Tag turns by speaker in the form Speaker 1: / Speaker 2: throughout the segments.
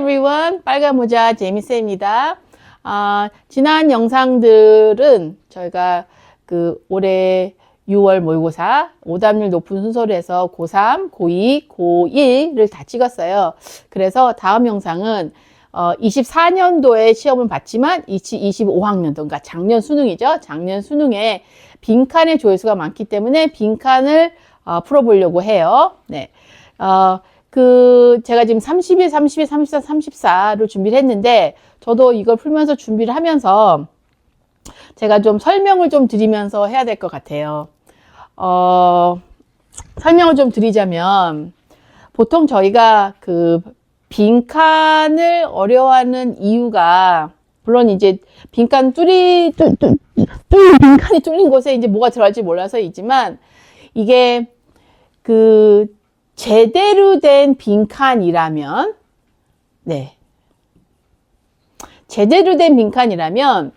Speaker 1: everyone. 빨간 모자 제미쌤입니다. 지난 영상들은 저희가 올해 6월 모의고사 오답률 높은 순서로 해서 고3, 고2, 고1을 다 찍었어요. 그래서 다음 영상은 24년도에 시험을 봤지만 25학년도, 그러니까 작년 수능이죠. 작년 수능에 빈칸의 조회수가 많기 때문에 빈칸을 풀어보려고 해요. 네. 제가 지금 31, 32, 34, 34로 준비를 했는데, 저도 이걸 풀면서 준비를 하면서 제가 좀 설명을 좀 드리면서 해야 될 것 같아요. 설명을 좀 드리자면, 보통 저희가 빈칸을 어려워하는 이유가, 물론 이제 빈칸이 뚫린 곳에 이제 뭐가 들어갈지 몰라서이지만, 이게 제대로 된 빈칸이라면, 네. 제대로 된 빈칸이라면,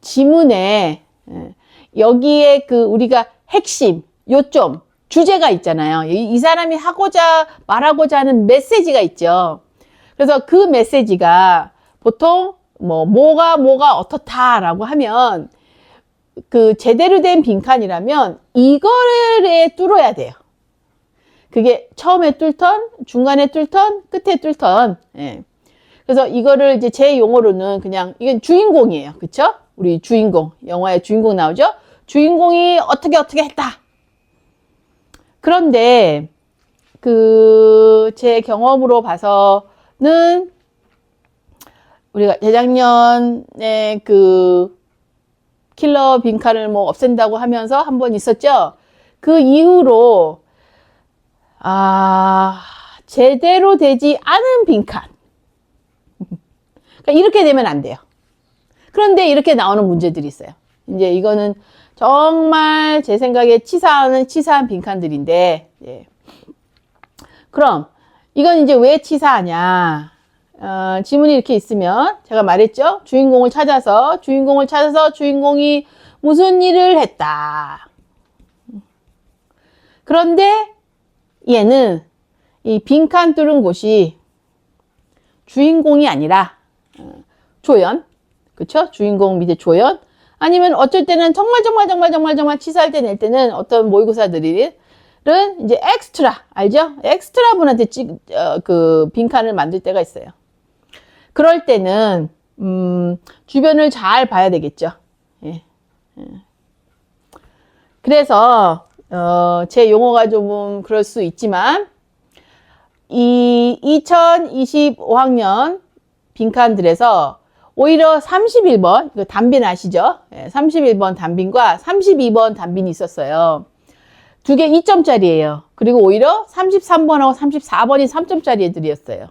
Speaker 1: 지문에, 여기에 우리가 핵심, 요점, 주제가 있잖아요. 이 사람이 말하고자 하는 메시지가 있죠. 그래서 그 메시지가 보통, 뭐가 어떻다라고 하면, 제대로 된 빈칸이라면 이거를 뚫어야 돼요. 그게 처음에 뚫던, 중간에 뚫던, 끝에 뚫던. 예. 그래서 이거를 이제 제 용어로는 그냥 이건 주인공이에요. 그쵸? 우리 주인공, 영화에 주인공 나오죠? 주인공이 어떻게 했다. 그런데 제 경험으로 봐서는 우리가 재작년에 킬러 빈칸을 없앤다고 하면서 한 번 있었죠? 그 이후로, 제대로 되지 않은 빈칸. 그러니까 이렇게 되면 안 돼요. 그런데 이렇게 나오는 문제들이 있어요. 이제 이거는 정말 제 생각에 치사한 빈칸들인데, 예. 그럼, 이건 이제 왜 치사하냐? 지문이 이렇게 있으면 제가 말했죠. 주인공을 찾아서 주인공이 무슨 일을 했다. 그런데 얘는 이 빈칸 뚫은 곳이 주인공이 아니라 조연, 그쵸? 주인공 밑에 조연. 아니면 어쩔 때는 정말 치사할 때 낼 때는 어떤 모의고사들은 이제 엑스트라, 알죠? 엑스트라 분한테 빈칸을 만들 때가 있어요. 그럴 때는 주변을 잘 봐야 되겠죠. 예. 그래서 제 용어가 조금 그럴 수 있지만 이 2025학년 빈칸들에서 오히려 31번, 이거 단빈 아시죠? 예, 31번 단빈과 32번 단빈이 있었어요. 두 개 2점짜리예요. 그리고 오히려 33번하고 34번이 3점짜리 애들이었어요.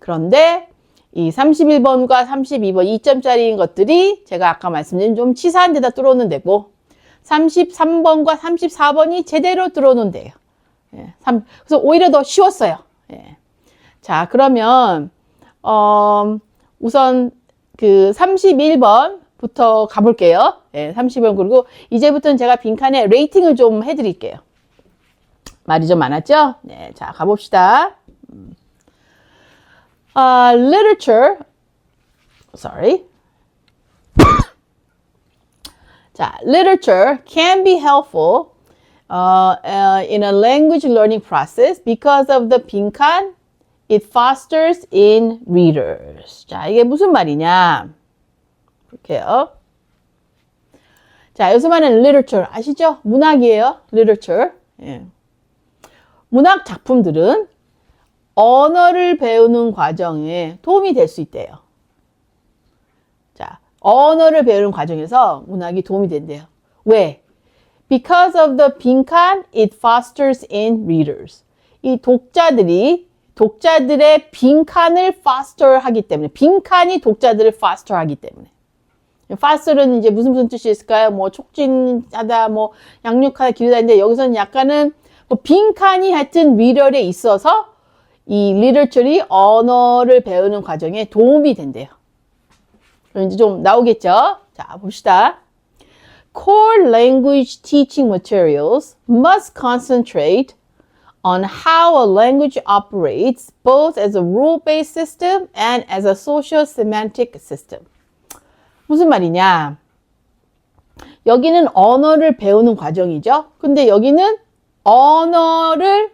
Speaker 1: 그런데 이 31번과 32번 2점짜리인 것들이 제가 아까 말씀드린 좀 치사한 데다 뚫어놓은 데고 33번과 34번이 제대로 뚫어놓은 데예요. 예, 그래서 오히려 더 쉬웠어요. 예. 자, 그러면 우선 31번부터 가볼게요. 예, 31번. 그리고 이제부터는 제가 빈칸에 레이팅을 좀 해드릴게요. 말이 좀 많았죠? 네, 자, 가봅시다. Literature, sorry. 자, literature can be helpful in a language learning process because of the 빈칸 it fosters in readers. 자, 이게 무슨 말이냐? 볼게요. 자, 여기서 말하는 literature 아시죠? 문학이에요. literature. 예. 문학 작품들은 언어를 배우는 과정에 도움이 될 수 있대요. 자, 언어를 배우는 과정에서 문학이 도움이 된대요. 왜? Because of the 빈칸 it fosters in readers. 이 독자들의 빈칸을 foster 하기 때문에, 빈칸이 독자들을 foster 하기 때문에. foster는 이제 무슨 뜻이 있을까요? 촉진하다, 양육하다, 기르다인데 여기서는 약간은 빈칸이 하여튼 reader에 있어서 이 literature이 언어를 배우는 과정에 도움이 된대요. 그럼 이제 좀 나오겠죠? 자, 봅시다. Core language teaching materials must concentrate on how a language operates both as a rule-based system and as a social semantic system. 무슨 말이냐? 여기는 언어를 배우는 과정이죠. 근데 여기는 언어를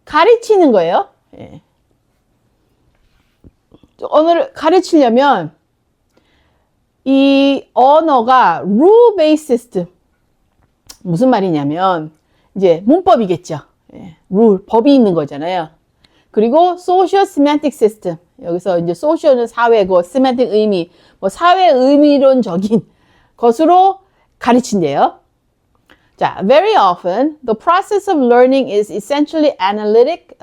Speaker 1: 가르치는 거예요. 예. 언어를 가르치려면 이 언어가 rule-based system. 무슨 말이냐면 이제 문법이겠죠. 예. 룰, 법이 있는 거잖아요. 그리고 social semantic system. 여기서 이제 social은 사회고 semantic 의미, 뭐 사회 의미론적인 것으로 가르친대요. 자, very often the process of learning is essentially analytic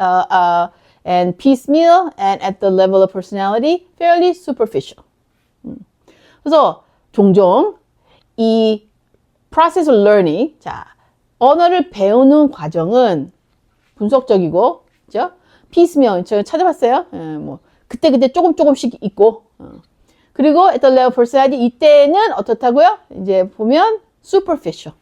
Speaker 1: and piecemeal and at the level of personality fairly superficial. 그래서 종종 이 process of learning, 자, 언어를 배우는 과정은 분석적이고, 그죠? piecemeal, 제가 찾아봤어요. 뭐 그때 조금씩 있고, 그리고 at the level of personality, 이때는 어떻다고요? 이제 보면 superficial.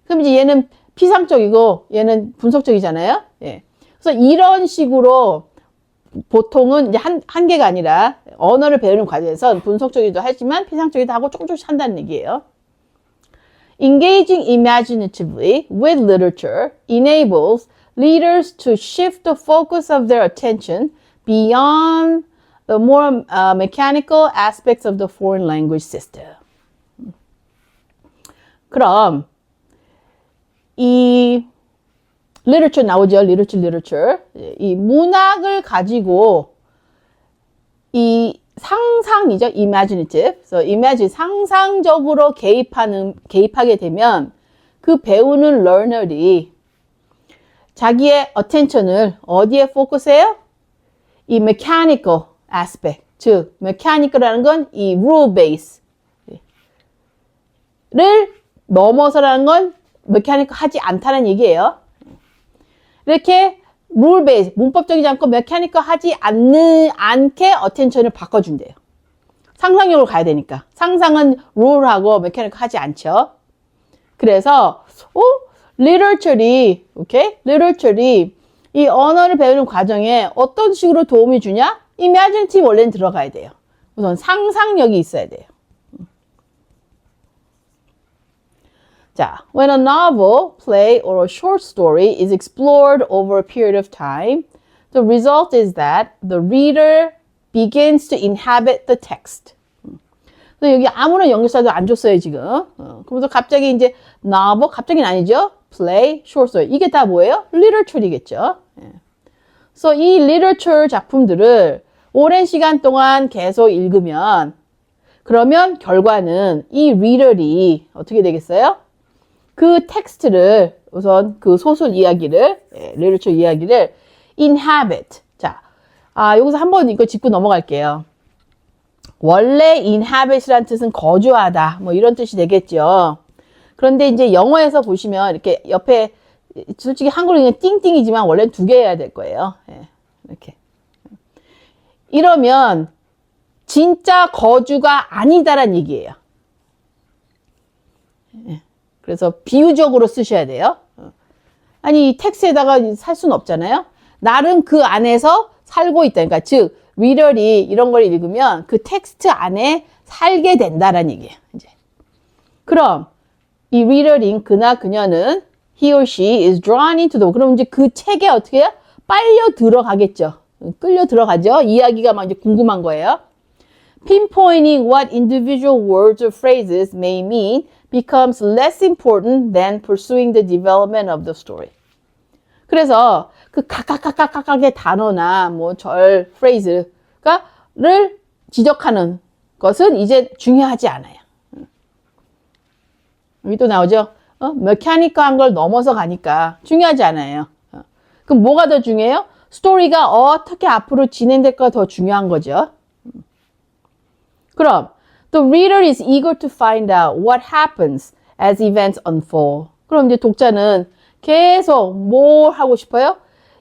Speaker 1: 그럼 이제 얘는 피상적이고 얘는 분석적이잖아요. 예. 그래서 이런 식으로 보통은 이제 한 개가 아니라 언어를 배우는 과정에서 분석적이기도 하지만 피상적이기도 하고 조금씩 한다는 얘기예요. Engaging imaginatively with literature enables leaders to shift the focus of their attention beyond the more mechanical aspects of the foreign language system. 그럼 이 literature 나오죠. literature. 이 문학을 가지고 이 상상이죠. imaginative. 그래서 imagine 상상적으로 개입하게 되면 그 배우는 learner이 자기의 attention을 어디에 포커스해요? 이 mechanical aspect, 즉 mechanical이라는 건 이 rule base 를 넘어서라는 건 mechanical 하지 않다는 얘기예요. 이렇게 rule base, 문법적이지 않고 mechanical 하지 않게 attention을 바꿔준대요. 상상력으로 가야 되니까. 상상은 rule하고 mechanical 하지 않죠. 그래서 literature이 이 언어를 배우는 과정에 어떤 식으로 도움이 주냐? imaginative 원래는 들어가야 돼요. 우선 상상력이 있어야 돼요. 자, when a novel, play, or a short story is explored over a period of time, the result is that the reader begins to inhabit the text. 그래서 여기 아무런 연결사도 안 줬어요, 지금. 그러면서 갑자기 이제 novel, 갑자기는 아니죠. play, short story. 이게 다 뭐예요? literature이겠죠. 그래서 이 literature 작품들을 오랜 시간 동안 계속 읽으면 그러면 결과는 이 reader이 어떻게 되겠어요? 그 텍스트를 우선 그 소설 이야기를 literature 이야기를 inhabit. 자, 여기서 한번 이거 짚고 넘어갈게요. 원래 inhabit이란 뜻은 거주하다. 뭐 이런 뜻이 되겠죠. 그런데 이제 영어에서 보시면 이렇게 옆에 솔직히 한글로는 띵띵이지만 원래는 두 개 해야 될 거예요. 이렇게. 이러면 진짜 거주가 아니다란 얘기예요. 그래서 비유적으로 쓰셔야 돼요. 아니 텍스트에다가 살 수는 없잖아요. 나름 그 안에서 살고 있다. 그러니까 즉 리더리 이런 걸 읽으면 그 텍스트 안에 살게 된다라는 얘기예요. 이제. 그럼 이 리더링 그나 그녀는 he or she is drawn into the 그럼 이제 그 책에 어떻게 해요? 빨려 들어가겠죠. 끌려 들어가죠. 이야기가 막 이제 궁금한 거예요. Pinpointing what individual words or phrases may mean becomes less important than pursuing the development of the story. 그래서 그 각각의 단어나 뭐 절, phrase를 지적하는 것은 이제 중요하지 않아요. 여기 또 나오죠. 메카니컬한 걸 넘어서 가니까 중요하지 않아요. 그럼 뭐가 더 중요해요? 스토리가 어떻게 앞으로 진행될까 더 중요한 거죠. 그럼 The reader is eager to find out what happens as events unfold. 그럼 이제 독자는 계속 뭘 하고 싶어요?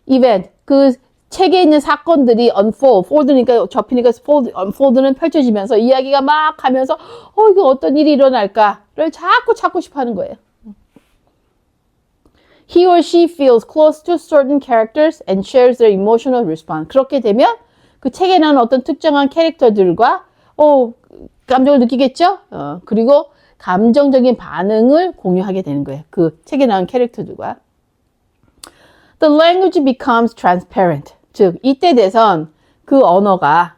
Speaker 1: event, 그 책에 있는 사건들이 unfold, fold니까 접히니까 unfold는 펼쳐지면서 이야기가 막 하면서 이거 어떤 일이 일어날까를 자꾸 찾고 싶어 하는 거예요. He or she feels close to certain characters and shares their emotional response. 그렇게 되면 그 책에 나오는 어떤 특정한 캐릭터들과 감정을 느끼겠죠? 그리고 감정적인 반응을 공유하게 되는 거예요. 그 책에 나오는 캐릭터들과. The language becomes transparent. 즉, 이때 돼선 그 언어가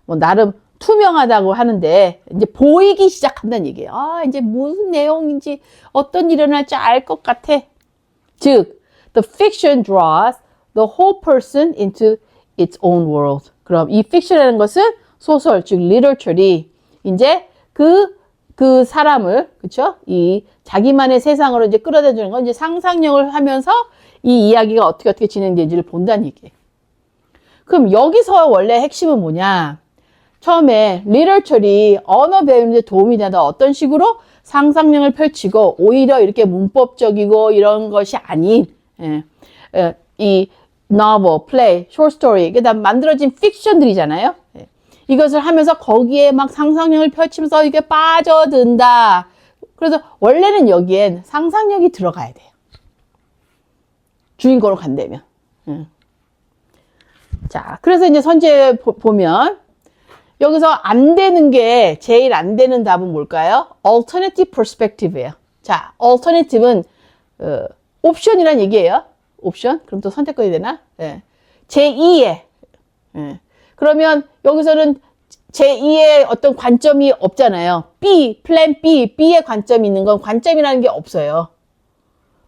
Speaker 1: 뭐 나름 투명하다고 하는데 이제 보이기 시작한다는 얘기예요. 이제 무슨 내용인지 어떤 일이 일어날지 알 것 같아. 즉, the fiction draws the whole person into its own world. 그럼 이 fiction이라는 것은 소설, 즉 literature이 이제 그 사람을 그쵸? 이 자기만의 세상으로 이제 끌어다 주는 건 이제 상상력을 하면서 이 이야기가 어떻게 진행되는지를 본다는 얘기예요. 그럼 여기서 원래 핵심은 뭐냐? 처음에 literature이 언어 배우는 데 도움이 된다. 어떤 식으로 상상력을 펼치고 오히려 이렇게 문법적이고 이런 것이 아닌 이 novel, play, short story 그다음 만들어진 fiction들이잖아요. 이것을 하면서 거기에 막 상상력을 펼치면서 이게 빠져든다. 그래서 원래는 여기엔 상상력이 들어가야 돼요. 주인공으로 간다면. 자, 그래서 이제 선지에 보면 여기서 안 되는 게 제일 안 되는 답은 뭘까요? Alternative perspective예요. 자, alternative는 옵션이란 얘기예요. 옵션? 그럼 또 선택권이 되나? 제2의. 그러면 여기서는 제2의 어떤 관점이 없잖아요. 플랜 B, B의 관점이 있는 건 관점이라는 게 없어요.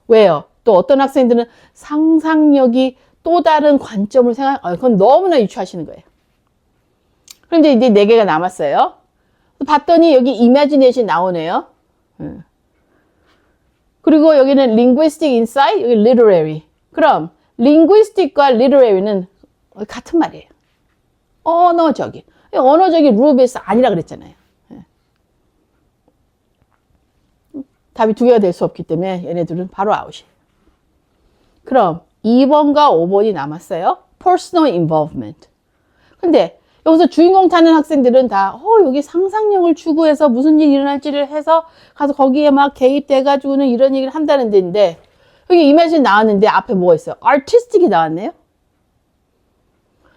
Speaker 1: 왜요? 또 어떤 학생들은 상상력이 또 다른 관점을 그건 너무나 유추하시는 거예요. 그럼 이제 4개가 남았어요. 봤더니 여기 imagination 나오네요. 그리고 여기는 linguistic insight, 여기 literary. 그럼 linguistic과 literary는 같은 말이에요. 언어적인 루브에서 아니라 그랬잖아요. 답이 2개가 될 수 없기 때문에 얘네들은 바로 아웃이에요. 그럼 2번과 5번이 남았어요. personal involvement. 근데 여기서 주인공 타는 학생들은 다 여기 상상력을 추구해서 무슨 일이 일어날지를 해서 가서 거기에 막 개입돼가지고는 이런 얘기를 한다는 데인데 여기 imagine 나왔는데 앞에 뭐가 있어요? artistic이 나왔네요.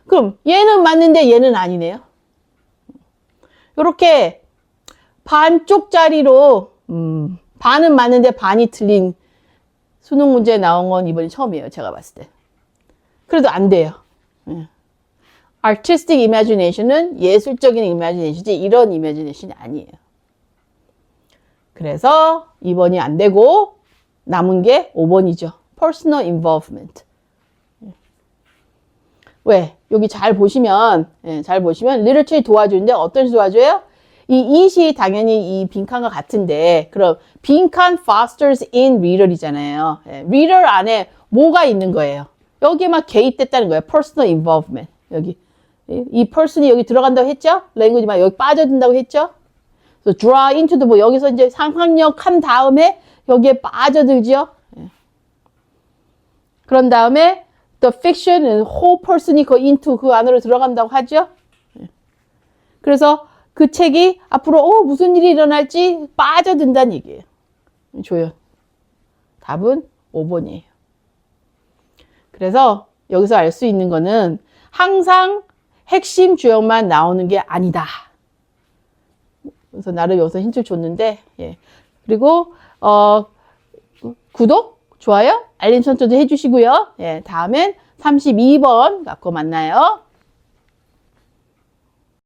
Speaker 1: 그럼 얘는 맞는데 얘는 아니네요. 이렇게 반쪽짜리로 반은 맞는데 반이 틀린 수능 문제 나온 건 이번이 처음이에요. 제가 봤을 때. 그래도 안 돼요. artistic imagination은 예술적인 imagination이지 이런 imagination이 아니에요. 그래서 2번이 안 되고 남은 게 5번이죠. personal involvement. 왜? 여기 잘 보시면 literature 도와주는데 어떤 식으로 도와줘요? 이 it이 당연히 이 빈칸과 같은데 그럼 빈칸 fosters in reader이잖아요. reader 안에 뭐가 있는 거예요? 여기에 막 개입됐다는 거예요. personal involvement. 여기 이 person이 여기 들어간다고 했죠? language 막 여기 빠져든다고 했죠? 그래서 draw into the 여기서 이제 상상력 한 다음에 여기에 빠져들죠? 그런 다음에 the fiction, whole person이 그 into 그 안으로 들어간다고 하죠? 그래서 그 책이 앞으로 무슨 일이 일어날지 빠져든다는 얘기예요. 조연. 답은 5번이에요. 그래서 여기서 알 수 있는 거는 항상 핵심 주역만 나오는 게 아니다. 그래서 나름 여기서 힌트를 줬는데 그리고 구독, 좋아요, 알림 설정도 해주시고요. 다음엔 32번 갖고 만나요.